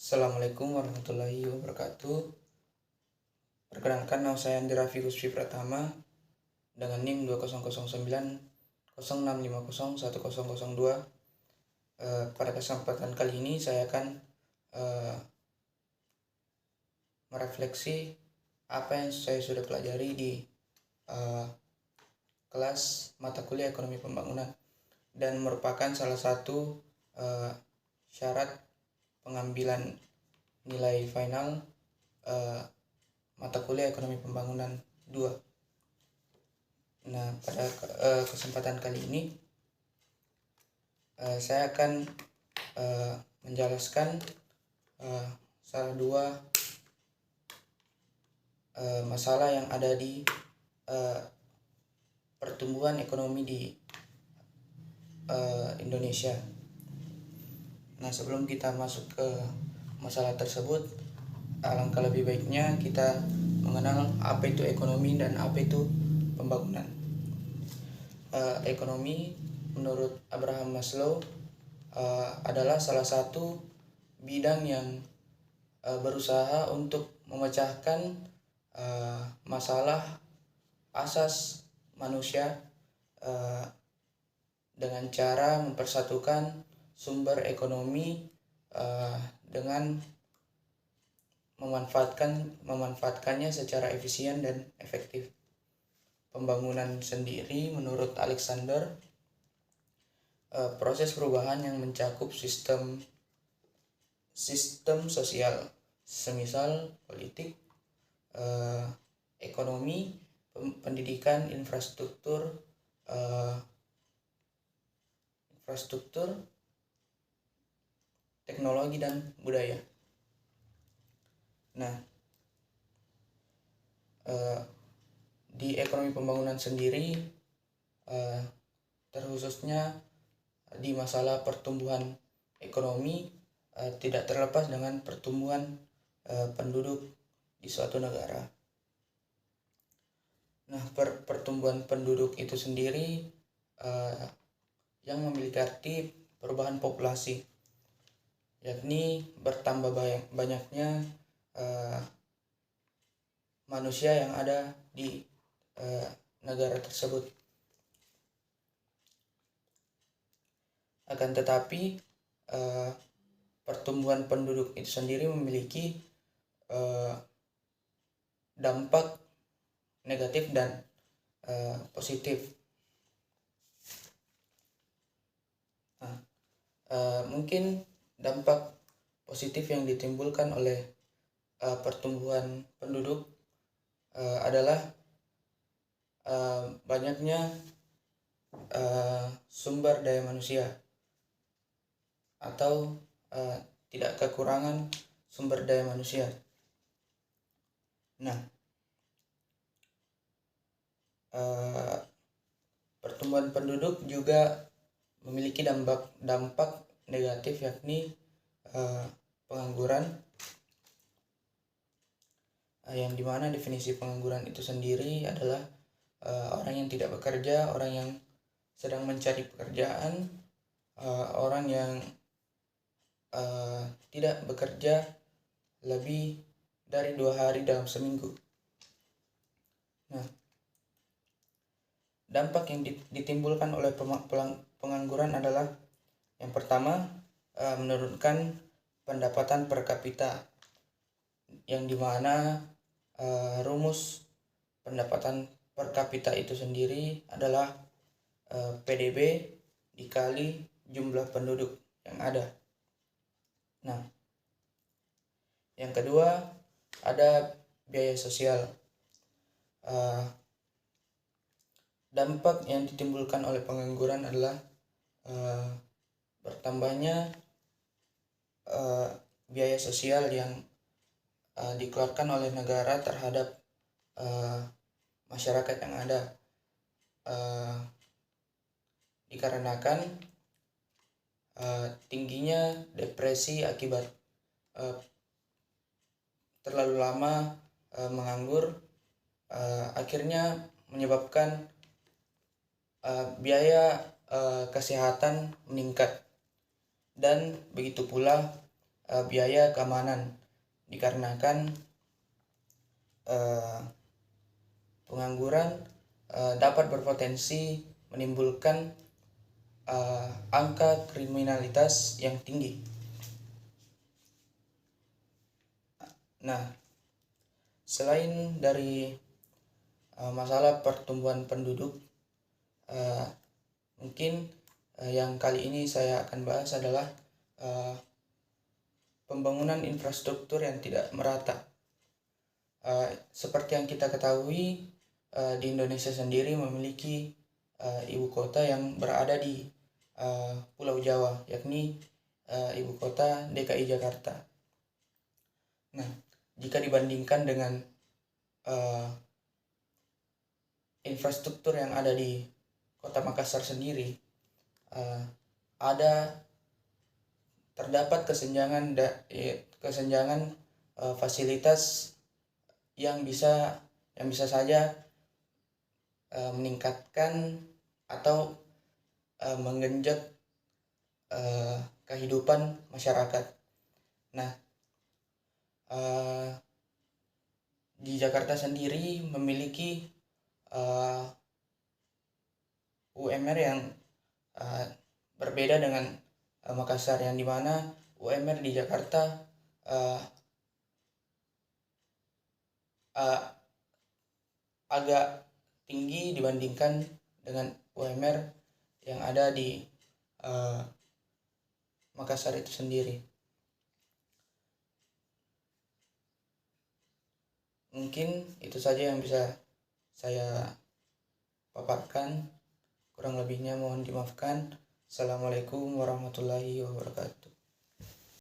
Assalamualaikum warahmatullahi wabarakatuh. Perkenalkan, nama saya Andi Raffi Gusfi Pratama dengan NIM 2009 06501002. Pada kesempatan kali ini saya akan merefleksi apa yang saya sudah pelajari di kelas mata kuliah ekonomi pembangunan, dan merupakan salah satu syarat pengambilan nilai final mata kuliah ekonomi pembangunan 2. Nah, pada kesempatan kali ini saya akan menjelaskan salah dua masalah yang ada di pertumbuhan ekonomi di Indonesia. Nah, sebelum kita masuk ke masalah tersebut, alangkah lebih baiknya kita mengenal apa itu ekonomi dan apa itu pembangunan. Ekonomi menurut Abraham Maslow adalah salah satu bidang yang berusaha untuk memecahkan masalah asas manusia dengan cara mempersatukan sumber ekonomi dengan memanfaatkannya secara efisien dan efektif. Pembangunan sendiri menurut Alexander proses perubahan yang mencakup sistem sosial, semisal politik, ekonomi, pendidikan, infrastruktur, teknologi, dan budaya. Nah, di ekonomi pembangunan sendiri, terkhususnya di masalah pertumbuhan ekonomi, tidak terlepas dengan pertumbuhan penduduk di suatu negara. Nah, pertumbuhan penduduk itu sendiri yang memiliki arti perubahan populasi, yakni bertambah banyaknya manusia yang ada di negara tersebut. Akan tetapi pertumbuhan penduduk itu sendiri memiliki dampak negatif dan positif. Nah, mungkin dampak positif yang ditimbulkan oleh pertumbuhan penduduk adalah banyaknya sumber daya manusia, atau tidak kekurangan sumber daya manusia. Nah, pertumbuhan penduduk juga memiliki dampak negatif, yakni pengangguran, yang dimana definisi pengangguran itu sendiri adalah orang yang tidak bekerja, orang yang sedang mencari pekerjaan, orang yang tidak bekerja lebih dari 2 hari dalam seminggu. Nah, dampak yang ditimbulkan oleh pengangguran adalah yang pertama, menurunkan pendapatan per kapita, yang dimana rumus pendapatan per kapita itu sendiri adalah PDB dikali jumlah penduduk yang ada. Nah, yang kedua, ada biaya sosial. Dampak yang ditimbulkan oleh pengangguran adalah bertambahnya biaya sosial yang dikeluarkan oleh negara terhadap masyarakat yang ada, dikarenakan tingginya depresi akibat terlalu lama menganggur, akhirnya menyebabkan biaya kesehatan meningkat, dan begitu pula biaya keamanan dikarenakan pengangguran dapat berpotensi menimbulkan angka kriminalitas yang tinggi. Nah, selain dari masalah pertumbuhan penduduk, mungkin yang kali ini saya akan bahas adalah pembangunan infrastruktur yang tidak merata. Seperti yang kita ketahui, di Indonesia sendiri memiliki ibu kota yang berada di Pulau Jawa, yakni ibu kota DKI Jakarta. Nah, jika dibandingkan dengan infrastruktur yang ada di Kota Makassar sendiri, terdapat kesenjangan fasilitas yang bisa saja meningkatkan atau menggenjot kehidupan masyarakat. Nah, di Jakarta sendiri memiliki UMR yang berbeda dengan Makassar, yang dimana UMR di Jakarta agak tinggi dibandingkan dengan UMR yang ada di Makassar itu sendiri. Mungkin itu saja yang bisa saya paparkan. Kurang lebihnya mohon dimaafkan. Assalamualaikum warahmatullahi wabarakatuh.